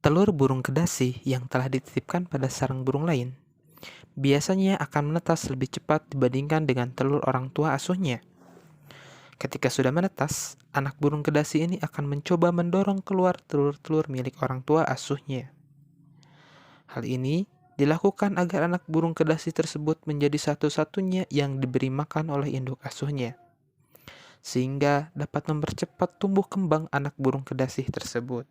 Telur burung kedasi yang telah dititipkan pada sarang burung lain biasanya akan menetas lebih cepat dibandingkan dengan telur orang tua asuhnya. Ketika sudah menetas, anak burung kedasi ini akan mencoba mendorong keluar telur-telur milik orang tua asuhnya. Hal ini dilakukan agar anak burung kedasi tersebut menjadi satu-satunya yang diberi makan oleh induk asuhnya, sehingga dapat mempercepat tumbuh kembang anak burung kedasi tersebut.